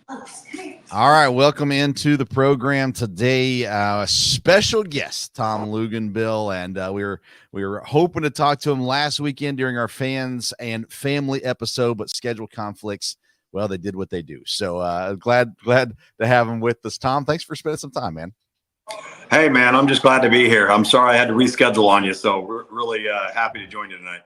All right, welcome into the program today. Special guest Tom Luginbill, and we were hoping to talk to him last weekend during our fans and family episode, but schedule conflicts. Well, they did what they do. So glad to have him with us. Tom, thanks for spending some time, man. Hey, man, I'm just glad to be here. I'm sorry I had to reschedule on you, so we're really happy to join you tonight.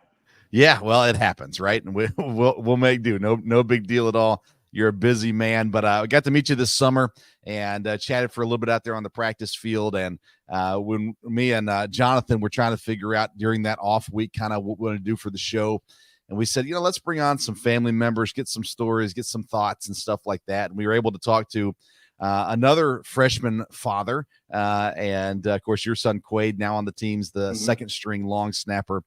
Yeah, well, it happens, right? And we'll make do. No big deal at all. You're a busy man, but I got to meet you this summer and chatted for a little bit out there on the practice field. And when me and Jonathan were trying to figure out during that off week kind of what we want to do for the show, and we said, let's bring on some family members, get some stories, get some thoughts and stuff like that. And we were able to talk to another freshman father, and of course your son Quade, now on the team's the second string long snapper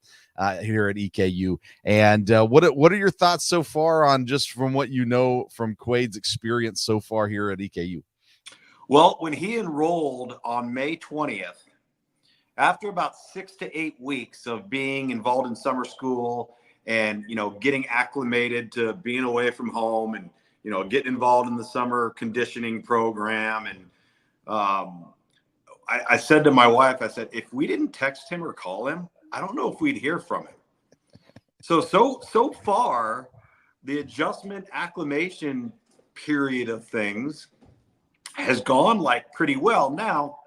here at EKU. And what are your thoughts so far on just from what you know from Quade's experience so far here at EKU? Well, when he enrolled on May 20th, after about 6 to 8 weeks of being involved in summer school and getting acclimated to being away from home and getting involved in the summer conditioning program. And I said to my wife, I said, if we didn't text him or call him, I don't know if we'd hear from him. So far, the adjustment acclimation period of things has gone like pretty well. Now,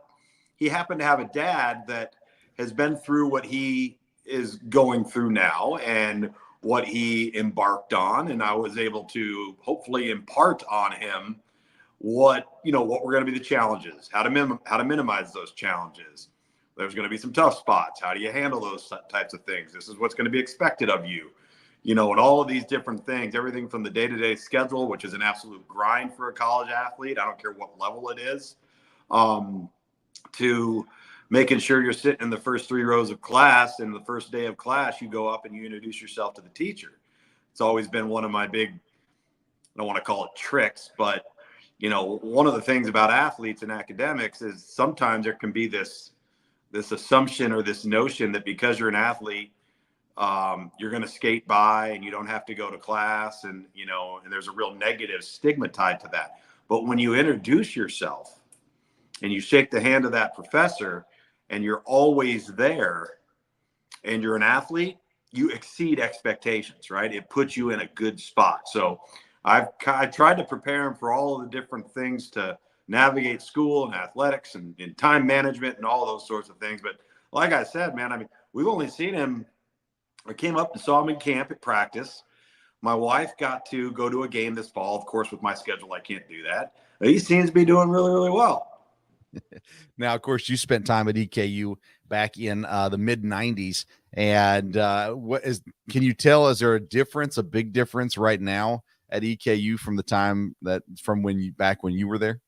he happened to have a dad that has been through what he is going through now and what he embarked on, and I was able to hopefully impart on him what were going to be the challenges, how to minimize those challenges. There's going to be some tough spots. How do you handle those types of things? This is what's going to be expected of you, and all of these different things, everything from the day-to-day schedule, which is an absolute grind for a college athlete. I don't care what level it is, to making sure you're sitting in the first 3 rows of class, and the first day of class, you go up and you introduce yourself to the teacher. It's always been one of my big, I don't want to call it tricks, but, one of the things about athletes and academics is sometimes there can be this assumption or this notion that because you're an athlete, you're going to skate by and you don't have to go to class, and, and there's a real negative stigma tied to that. But when you introduce yourself and you shake the hand of that professor, and you're always there, and you're an athlete, you exceed expectations, right? It puts you in a good spot. So I tried to prepare him for all of the different things to navigate school and athletics and time management and all those sorts of things. But like I said, man, we've only seen him. I came up and saw him in camp at practice. My wife got to go to a game this fall. Of course, with my schedule, I can't do that. But he seems to be doing really, really well. Now, of course, you spent time at EKU back in the mid 90s. And can you tell, is there a big difference right now at EKU from the time from when you were there?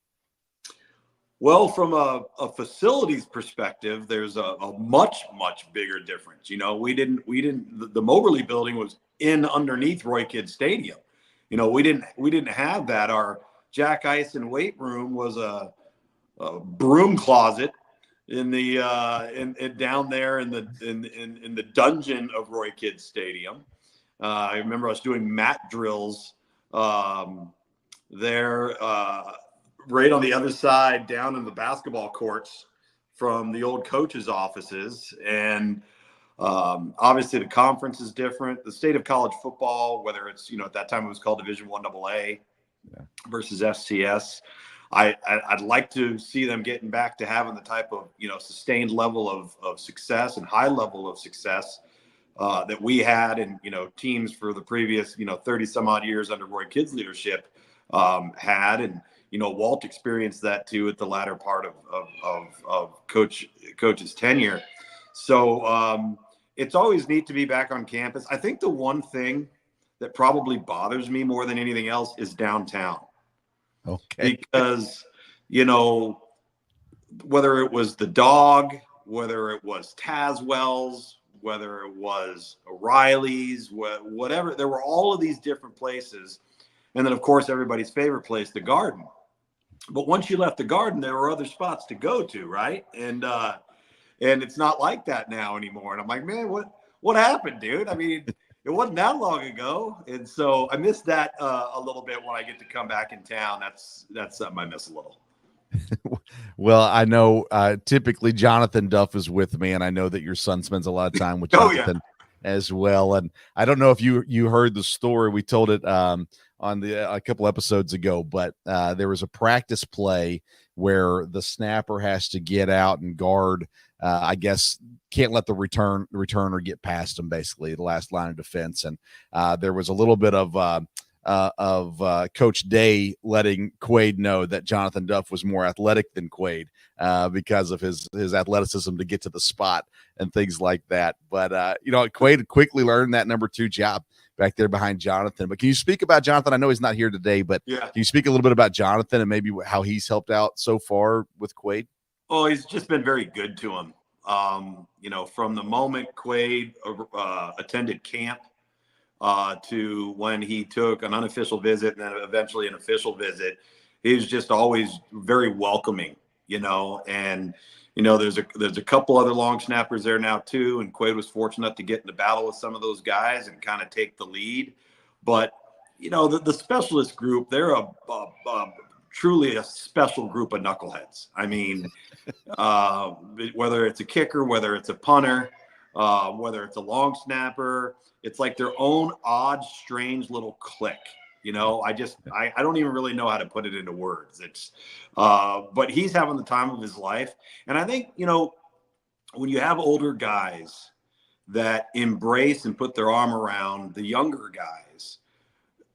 Well, from a facilities perspective, there's a much, much bigger difference. The Moberly building was underneath Roy Kidd Stadium. We didn't have that. Our Jack Ice and weight room was a broom closet in the down there in the dungeon of Roy Kidd Stadium. I remember us doing mat drills there, right on the other side, down in the basketball courts from the old coaches' offices. And obviously the conference is different. The state of college football, whether it's at that time it was called Division I AA versus FCS. I'd like to see them getting back to having the type of, sustained level of success and high level of success that we had and, teams for the previous, 30 some odd years under Roy Kidd's leadership had. And, Walt experienced that too at the latter part of coach's tenure. So it's always neat to be back on campus. I think the one thing that probably bothers me more than anything else is downtown. Okay. Because, whether it was the Dog, whether it was Tazwell's, whether it was O'Reilly's, whatever, there were all of these different places. And then, of course, everybody's favorite place, the Garden. But once you left the Garden, there were other spots to go to, right? And it's not like that now anymore. And I'm like, man, what happened, dude? it wasn't that long ago. And so I miss that a little bit when I get to come back in town. That's something I miss a little. Well, I know typically Jonathan Duff is with me, and I know that your son spends a lot of time with Oh, Jonathan as well. And I don't know if you heard the story. We told it on a couple episodes ago, but there was a practice play where the snapper has to get out and guard. I guess can't let the returner get past him, basically the last line of defense. And there was a little bit of Coach Day letting Quaid know that Jonathan Duff was more athletic than Quaid because of his athleticism to get to the spot and things like that. But Quaid quickly learned that number 2 job back there behind Jonathan. But can you speak about Jonathan? I know he's not here today, but Can you speak a little bit about Jonathan and maybe how he's helped out so far with Quaid? Oh, he's just been very good to him. From the moment Quaid attended camp to when he took an unofficial visit and then eventually an official visit, he was just always very welcoming, and there's a couple other long snappers there now too. And Quaid was fortunate to get in the battle with some of those guys and kind of take the lead. But, the specialist group, they're truly a special group of knuckleheads. I mean, whether it's a kicker, whether it's a punter, whether it's a long snapper, it's like their own odd, strange little clique. I don't even really know how to put it into words. But he's having the time of his life. And I think, when you have older guys that embrace and put their arm around the younger guys,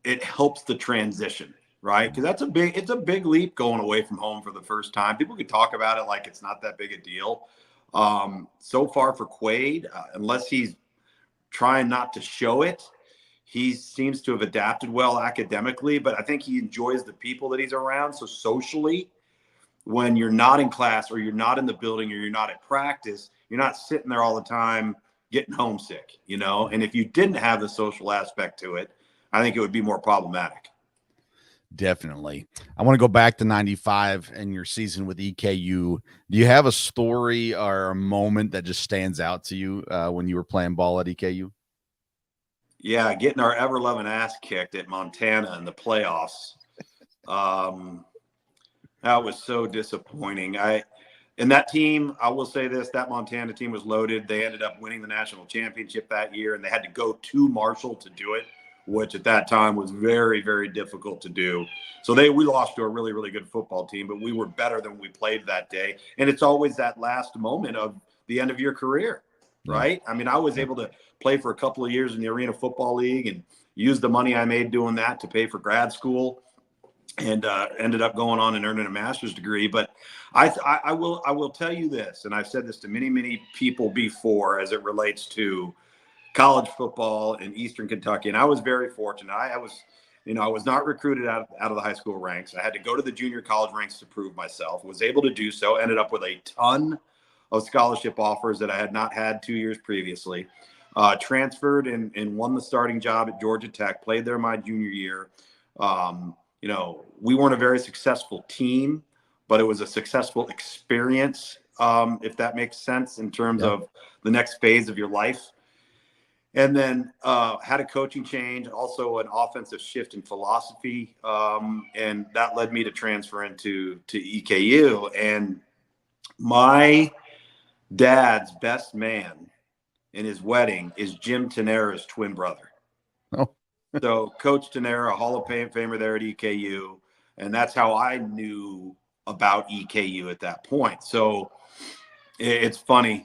it helps the transition, right? Because it's a big leap going away from home for the first time. People can talk about it like it's not that big a deal. So far for Quaid, unless he's trying not to show it, he seems to have adapted well academically, but I think he enjoys the people that he's around. So socially, when you're not in class or you're not in the building or you're not at practice, you're not sitting there all the time getting homesick, and if you didn't have the social aspect to it, I think it would be more problematic. Definitely. I want to go back to 95 and your season with EKU. Do you have a story or a moment that just stands out to you when you were playing ball at EKU? Yeah, getting our ever-loving ass kicked at Montana in the playoffs. That was so disappointing. And that team, I will say this, that Montana team was loaded. They ended up winning the national championship that year, and they had to go to Marshall to do it, which at that time was very, very difficult to do. So we lost to a really, really good football team, but we were better than we played that day. And it's always that last moment of the end of your career, right? I mean, I was able to play for a couple of years in the Arena Football League and use the money I made doing that to pay for grad school, and ended up going on and earning a master's degree. But I will tell you this, and I've said this to many, many people before as it relates to college football in Eastern Kentucky. And I was very fortunate. I was not recruited out of the high school ranks. I had to go to the junior college ranks to prove myself, was able to do so, ended up with a ton of scholarship offers that I had not had 2 years previously. Transferred and won the starting job at Georgia Tech, played there my junior year. We weren't a very successful team, but it was a successful experience, if that makes sense in terms of the next phase of your life. And then had a coaching change, also an offensive shift in philosophy, and that led me to transfer to EKU. And my dad's best man in his wedding is Jim Tenera's twin brother. Oh. So Coach Tenera, a Hall of Famer there at EKU, and that's how I knew about EKU at that point. So it's funny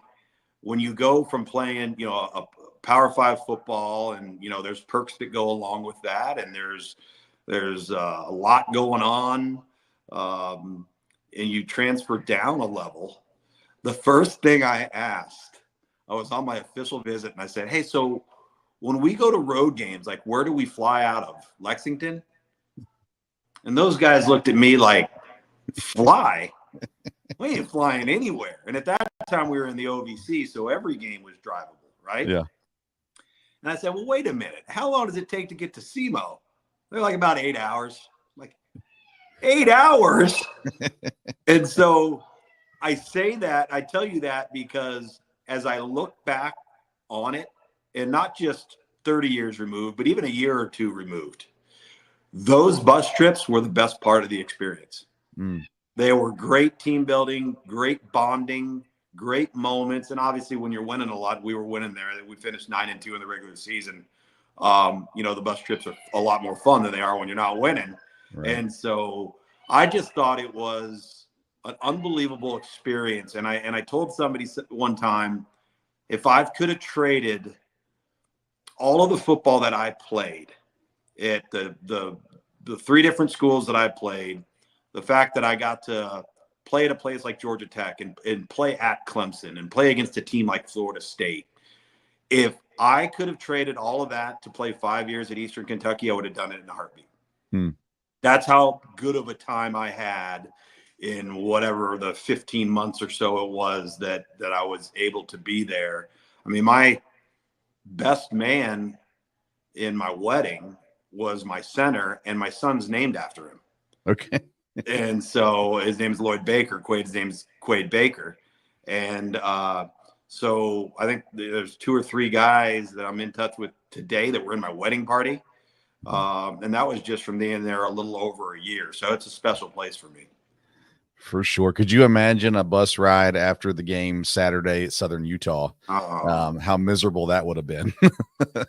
when you go from playing, a Power 5 football, and there's perks that go along with that, and there's a lot going on, and you transfer down a level. The first thing I asked, I was on my official visit, and I said, "Hey, so when we go to road games, like, where do we fly out of? Lexington?" And those guys looked at me like, "Fly? We ain't flying anywhere." And at that time, we were in the OVC, so every game was drivable, right? Yeah. And I said, "Well, wait a minute. How long does it take to get to SEMO?" They're like, "About 8 hours." I'm like, 8 hours? And so I tell you that because as I look back on it, and not just 30 years removed, but even a year or two removed, those bus trips were the best part of the experience. They were great team building, great bonding, great moments. And obviously when you're winning a lot, we were winning there. We finished 9-2 in the regular season. The bus trips are a lot more fun than they are when you're not winning. Right. And so I just thought it was an unbelievable experience. And I told somebody one time, if I could have traded all of the football that I played at the 3 different schools that I played, the fact that I got to play at a place like Georgia Tech and play at Clemson and play against a team like Florida State, if I could have traded all of that to play 5 years at Eastern Kentucky, I would have done it in a heartbeat. That's how good of a time I had in whatever the 15 months or so it was that I was able to be there. I mean, my best man in my wedding was my center, and my son's named after him. Okay. And so his name's Lloyd Baker. Quaid's name's Quaid Baker. And so I think there's 2 or 3 guys that I'm in touch with today that were in my wedding party. And that was just from being there a little over a year. So it's a special place for me. For sure. Could you imagine a bus ride after the game Saturday at Southern Utah? How miserable that would have been.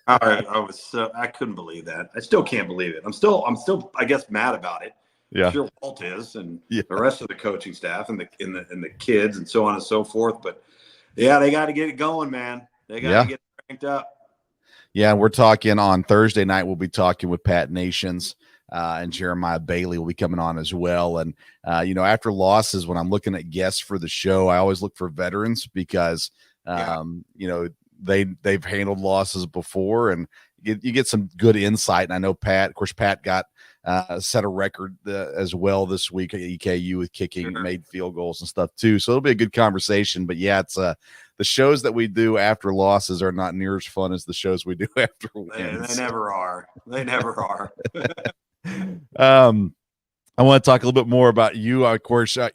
I couldn't believe that. I still can't believe it. I'm still, I guess, mad about it. Yeah. I'm sure Walt is, and the rest of the coaching staff and the kids and so on and so forth. But yeah, they got to get it going, man. They got to get it cranked up. Yeah, we're talking on Thursday night. We'll be talking with Pat Nations, and Jeremiah Bailey will be coming on as well. And after losses, when I'm looking at guests for the show, I always look for veterans because they've handled losses before, and you get some good insight. And I know Pat, of course, got set a record as well this week at EKU with kicking, made field goals and stuff too. So it'll be a good conversation. But yeah, it's the shows that we do after losses are not near as fun as the shows we do after wins. They never are. They never are. I want to talk a little bit more about you. Of course, I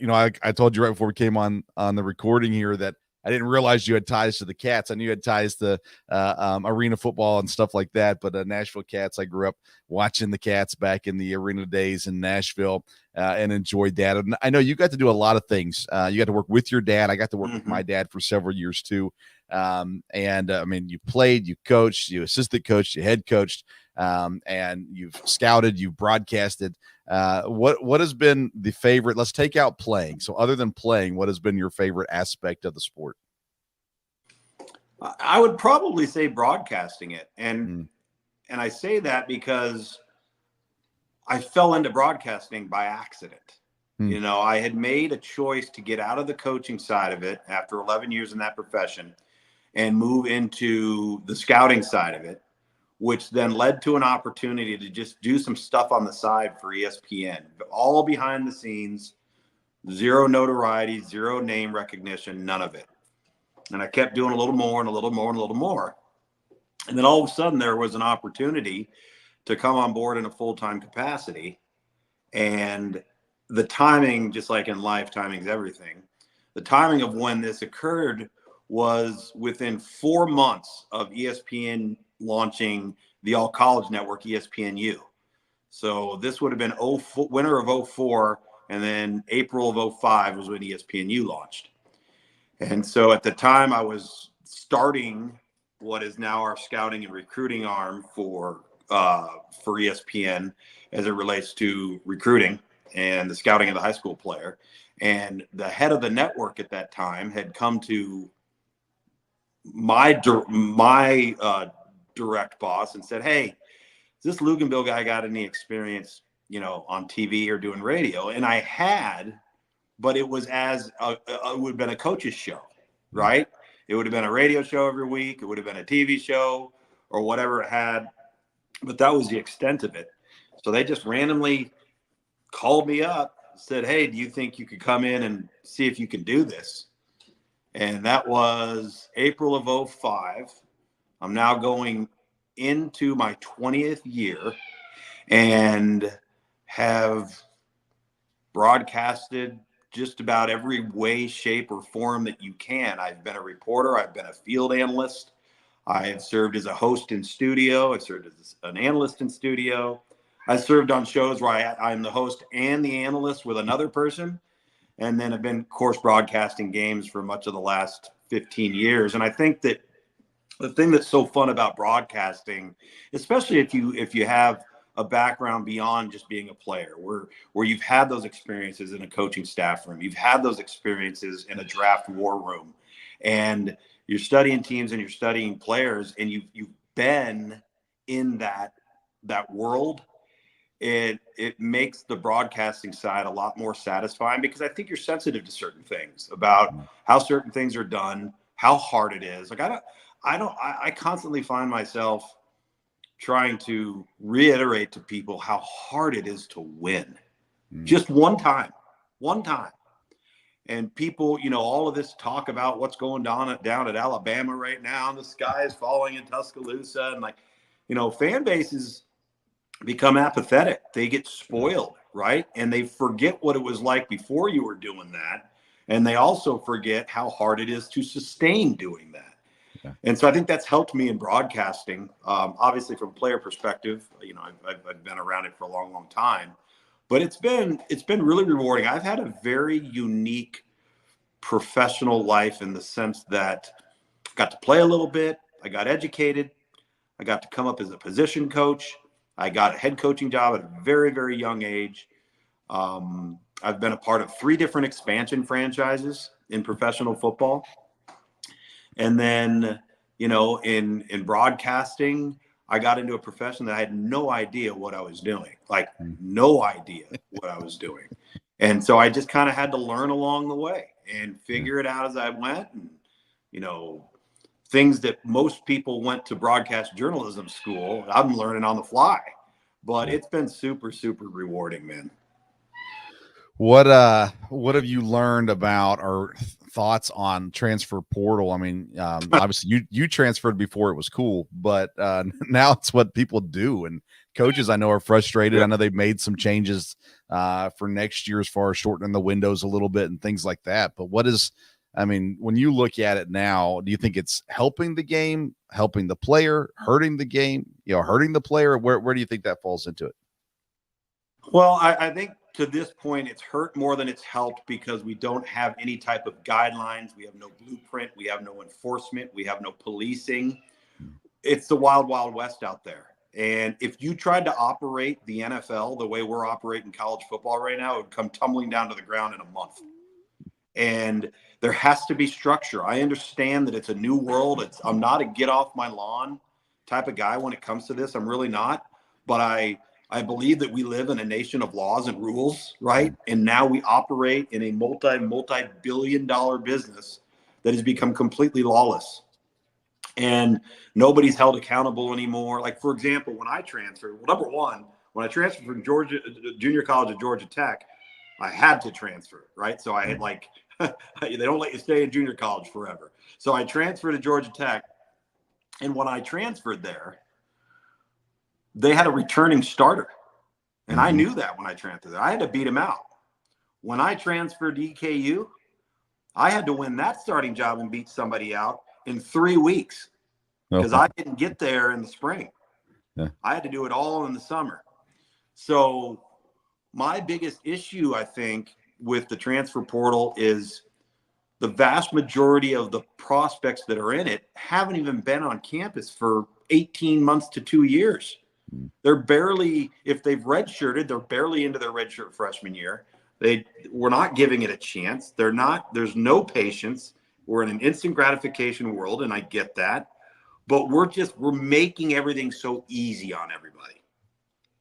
told you right before we came on the recording here that I didn't realize you had ties to the Cats. I knew you had ties to arena football and stuff like that, but Nashville Cats, I grew up watching the Cats back in the arena days in Nashville and enjoyed that. And I know you got to do a lot of things. You got to work with your dad. I got to work with my dad for several years too. You played, you coached, you assistant coached, you head coached, and you've scouted, you've broadcasted. What has been the favorite? Let's take out playing. So other than playing, what has been your favorite aspect of the sport? I would probably say broadcasting it. And I say that because I fell into broadcasting by accident. I had made a choice to get out of the coaching side of it after 11 years in that profession and move into the scouting side of it, which then led to an opportunity to just do some stuff on the side for ESPN, all behind the scenes, zero notoriety, zero name recognition, none of it. And I kept doing a little more and a little more and a little more. And then all of a sudden there was an opportunity to come on board in a full-time capacity. And the timing, just like in life, timing is everything. The timing of when this occurred was within 4 months of ESPN launching the all college network, ESPNU. So this would have been winter of 04, and then April of 05 was when ESPNU launched. And so at the time I was starting what is now our scouting and recruiting arm for ESPN as it relates to recruiting and the scouting of the high school player. And the head of the network at that time had come to my direct boss and said, "Hey, does this Luginbill guy got any experience, on TV or doing radio?" And I had, but it was it would have been a coach's show, right? It would have been a radio show every week. It would have been a TV show or whatever it had, but that was the extent of it. So they just randomly called me up, said, "Hey, do you think you could come in and see if you can do this?" And that was April of 05. I'm now going into my 20th year and have broadcasted just about every way, shape, or form that you can. I've been a reporter. I've been a field analyst. I have served as a host in studio. I've served as an analyst in studio. I served on shows where I'm the host and the analyst with another person. And then I've been, of course, broadcasting games for much of the last 15 years. And I think that the thing that's so fun about broadcasting, especially if you have a background beyond just being a player, where you've had those experiences in a coaching staff room, you've had those experiences in a draft war room, and you're studying teams and you're studying players, and you've been in that world. It makes the broadcasting side a lot more satisfying, because I think you're sensitive to certain things about how certain things are done, how hard it is. Like I constantly find myself trying to reiterate to people how hard it is to win. Just one time. And people, all of this talk about what's going down at Alabama right now, and the sky is falling in Tuscaloosa, and fan bases become apathetic. They get spoiled, right? And they forget what it was like before you were doing that. And they also forget how hard it is to sustain doing that. Yeah. And so I think that's helped me in broadcasting. Obviously, from a player perspective, I've been around it for a long, long time. But it's been really rewarding. I've had a very unique professional life in the sense that I got to play a little bit. I got educated. I got to come up as a position coach. I got a head coaching job at a very, very young age. I've been a part of 3 different expansion franchises in professional football. And then, in broadcasting, I got into a profession that I had no idea what I was doing, like no idea what I was doing. And so I just kind of had to learn along the way and figure it out as I went. And, things that most people went to broadcast journalism school, I'm learning on the fly. But it's been super, super rewarding, man. What have you learned about, or thoughts on transfer portal? I mean, obviously you transferred before it was cool, but now it's what people do, and coaches I know are frustrated. Yeah. I know they've made some changes for next year as far as shortening the windows a little bit and things like that. But when you look at it now, do you think it's helping the game, helping the player, hurting the game, hurting the player? Where do you think that falls into it? Well, I think to this point, it's hurt more than it's helped, because we don't have any type of guidelines. We have no blueprint. We have no enforcement. We have no policing. It's the wild, wild west out there. And if you tried to operate the NFL the way we're operating college football right now, it would come tumbling down to the ground in a month. And there has to be structure. I understand that it's a new world. I'm not a get off my lawn type of guy when it comes to this. I'm really not. But I believe that we live in a nation of laws and rules, right? And now we operate in a multi-billion-dollar business that has become completely lawless. And nobody's held accountable anymore. Like, for example, when I transferred, number one, when I transferred from junior college at Georgia Tech, I had to transfer, right? So I had they don't let you stay in junior college forever. So I transferred to Georgia Tech. And when I transferred there, they had a returning starter. And I knew that when I transferred there. I had to beat him out. When I transferred to EKU, I had to win that starting job and beat somebody out in 3 weeks, because I didn't get there in the spring. Yeah. I had to do it all in the summer. So my biggest issue, I think, with the transfer portal is the vast majority of the prospects that are in it haven't even been on campus for 18 months to 2 years. They're barely, if they've redshirted, they're barely into their redshirt freshman year. We're not giving it a chance. There's no patience. We're in an instant gratification world, and I get that. But we're making everything so easy on everybody.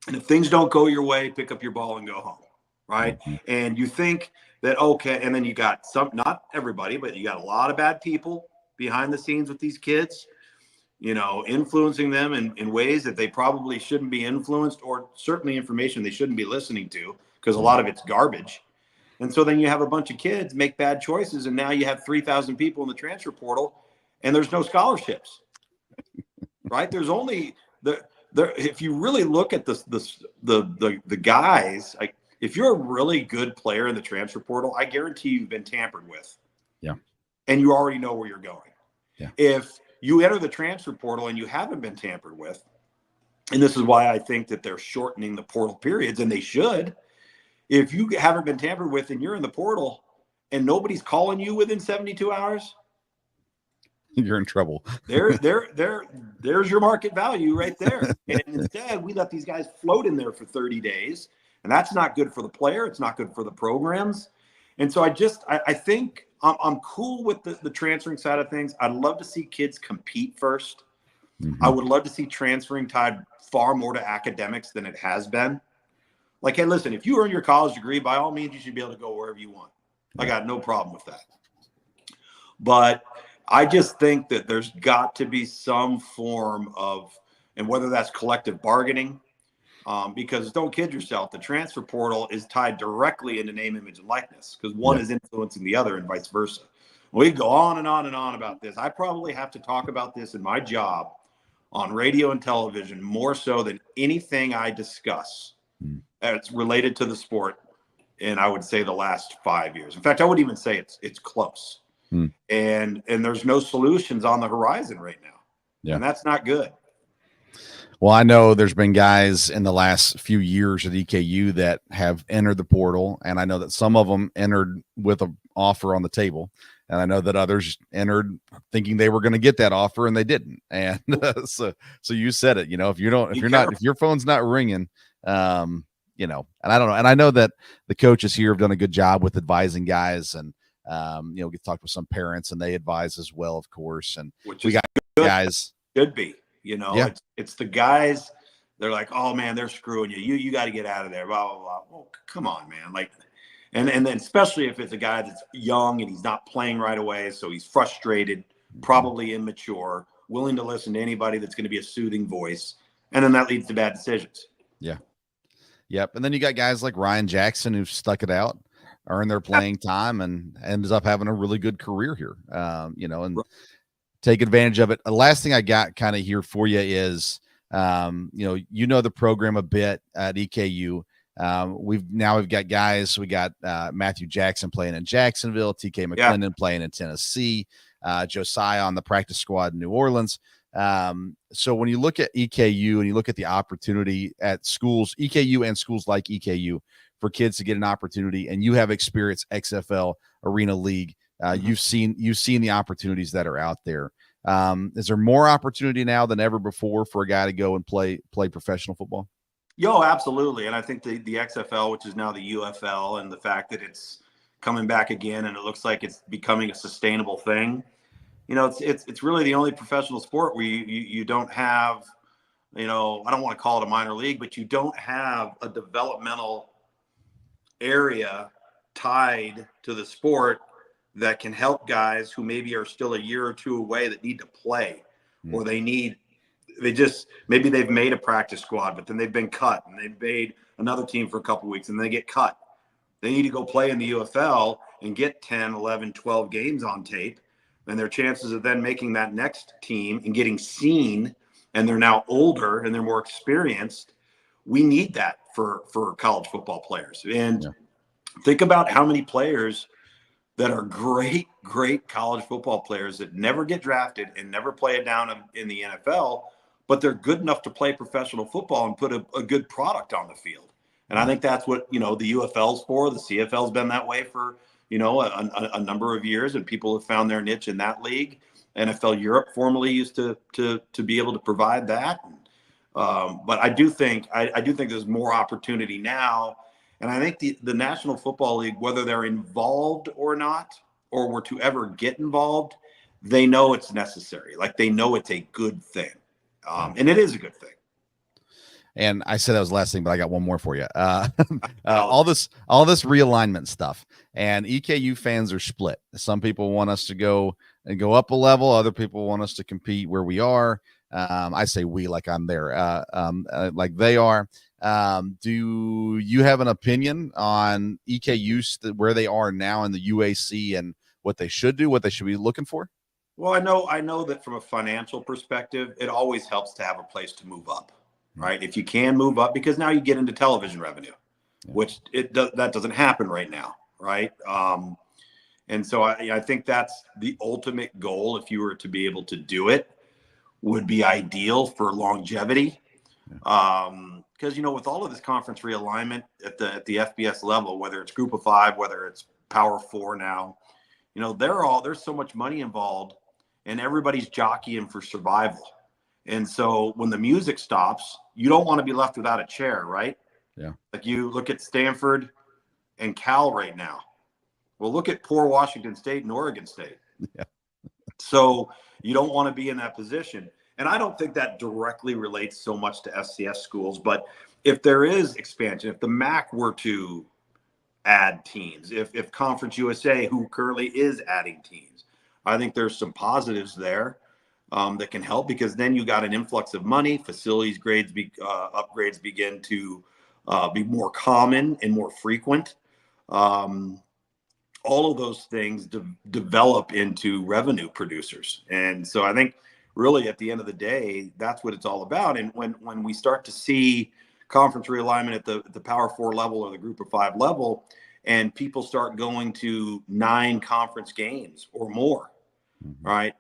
And if things don't go your way, pick up your ball and go home, right? And you think that, okay, and then you got not everybody, but you got a lot of bad people behind the scenes with these kids, influencing them in ways that they probably shouldn't be influenced, or certainly information they shouldn't be listening to, because a lot of it's garbage. And so then you have a bunch of kids make bad choices, and now you have 3,000 people in the transfer portal, and there's no scholarships, right? There's only if you really look at the guys, like, if you're a really good player in the transfer portal, I guarantee you've been tampered with. Yeah. And you already know where you're going. Yeah. If you enter the transfer portal and you haven't been tampered with. And this is why I think that they're shortening the portal periods, and they should. If you haven't been tampered with and you're in the portal and nobody's calling you within 72 hours, you're in trouble. There's your market value right there. And instead, we let these guys float in there for 30 days, and that's not good for the player. It's not good for the programs. And so I think I'm cool with the transferring side of things. I'd love to see kids compete first. I would love to see transferring tied far more to academics than it has been. Like, hey, listen, if you earn your college degree, by all means, you should be able to go wherever you want. I got no problem with that. But I just think that there's got to be some form of, and whether that's collective bargaining, because don't kid yourself, the transfer portal is tied directly into name, image, and likeness, because one is influencing the other and vice versa. We go on and on and on about this. I probably have to talk about this in my job on radio and television more so than anything I discuss that's related to the sport in, I would say, the last 5 years. In fact, I would even say it's close. And there's no solutions on the horizon right now. And that's not good. Well, I know there's been guys in the last few years at EKU that have entered the portal, and I know that some of them entered with an offer on the table, and I know that others entered thinking they were going to get that offer and they didn't. And so you said it, if your phone's not ringing, and I don't know. And I know that the coaches here have done a good job with advising guys, and get to talk with some parents, and they advise as well, of course. And we got good guys. Should be, it's the guys. They're like, oh man, they're screwing you. You got to get out of there. Blah, blah, blah. Well, come on, man. Like, and then especially if it's a guy that's young and he's not playing right away. So he's frustrated, probably immature, willing to listen to anybody that's going to be a soothing voice. And then that leads to bad decisions. Yeah. Yep. And then you got guys like Ryan Jackson who stuck it out, earned their playing time, and ends up having a really good career here, and take advantage of it. The last thing I got kind of here for you is, the program a bit at EKU. We've got guys. We got Matthew Jackson playing in Jacksonville, TK McClendon playing in Tennessee, Josiah on the practice squad in New Orleans. So when you look at EKU and you look at the opportunity at schools, EKU and schools like EKU, for kids to get an opportunity, and you have experience XFL Arena League, you've seen the opportunities that are out there. Is there more opportunity now than ever before for a guy to go and play professional football? Yo, absolutely. And I think the XFL, which is now the UFL, and the fact that it's coming back again and it looks like it's becoming a sustainable thing, it's really the only professional sport where you don't have, I don't want to call it a minor league, but you don't have a developmental area tied to the sport that can help guys who maybe are still a year or two away that need to play, or maybe they've made a practice squad, but then they've been cut, and they've made another team for a couple of weeks and they get cut. They need to go play in the UFL and get 10, 11, 12 games on tape. And their chances of then making that next team and getting seen, and they're now older and they're more experienced. We need that for college football players. And think about how many players that are great college football players that never get drafted and never play it down in the NFL, but they're good enough to play professional football and put a good product on the field. And I think that's what, the UFL's for. The CFL's been that way for, a number of years, and people have found their niche in that league. NFL Europe formerly used to be able to provide that. But I do think there's more opportunity now. And I think the National Football League, whether they're involved or not, or were to ever get involved, they know it's necessary. Like, they know it's a good thing. And it is a good thing. And I said that was the last thing, but I got one more for you. All this realignment stuff, and EKU fans are split. Some people want us to go up a level. Other people want us to compete where we are. I say we, like I'm there, like they are. Do you have an opinion on EKU, where they are now in the UAC, and what they should do, what they should be looking for? Well, I know that from a financial perspective, it always helps to have a place to move up. Right. If you can move up, because now you get into television revenue, which that doesn't happen right now. Right. And so I think that's the ultimate goal. If you were to be able to do it, would be ideal for longevity. Because, you know, with all of this conference realignment at the FBS level, whether it's Group of Five, whether it's Power Four now, you know, there's so much money involved, and everybody's jockeying for survival. And so when the music stops, you don't want to be left without a chair, right? Yeah. Like you look at Stanford and Cal right now. Well, look at poor Washington State and Oregon State. Yeah. So you don't want to be in that position. And I don't think that directly relates so much to FCS schools, but if there is expansion, if the MAC were to add teams, if Conference USA, who currently is adding teams, I think there's some positives there that can help, because then you got an influx of money, facilities upgrades begin to be more common and more frequent. All of those things develop into revenue producers. And so I think really at the end of the day, that's what it's all about. And when we start to see conference realignment at the Power Four level or the Group of Five level, and people start going to 9 conference games or more, right?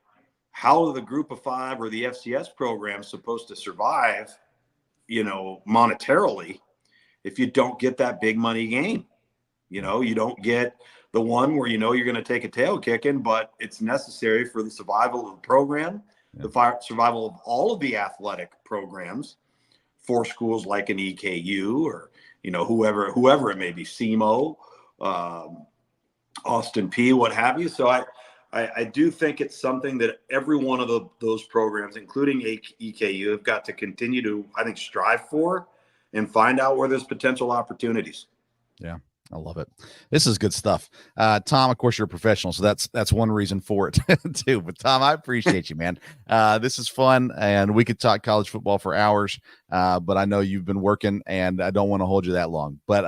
How are the Group of Five or the FCS programs supposed to survive, you know, monetarily, if you don't get that big money game? You know, you don't get the one where you know you're going to take a tail kicking, but it's necessary for the survival of the program, the survival of all of the athletic programs for schools like an EKU or, you know, whoever it may be, SEMO, Austin P, what have you. So I do think it's something that every one of those programs, including EKU, have got to continue to, I think, strive for and find out where there's potential opportunities. Yeah. I love it. This is good stuff. Tom, of course, you're a professional, so that's one reason for it too. But Tom, I appreciate you, man. This is fun, and we could talk college football for hours. But I know you've been working, and I don't want to hold you that long. But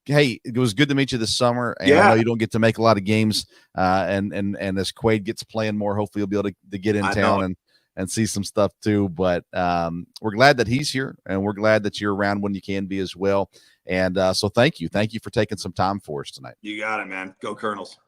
hey, it was good to meet you this summer. And I know you don't get to make a lot of games. And as Quaid gets playing more, hopefully you'll be able to get in town and see some stuff too. But we're glad that he's here, and we're glad that you're around when you can be as well. And so thank you for taking some time for us tonight. You got it, man. Go Colonels.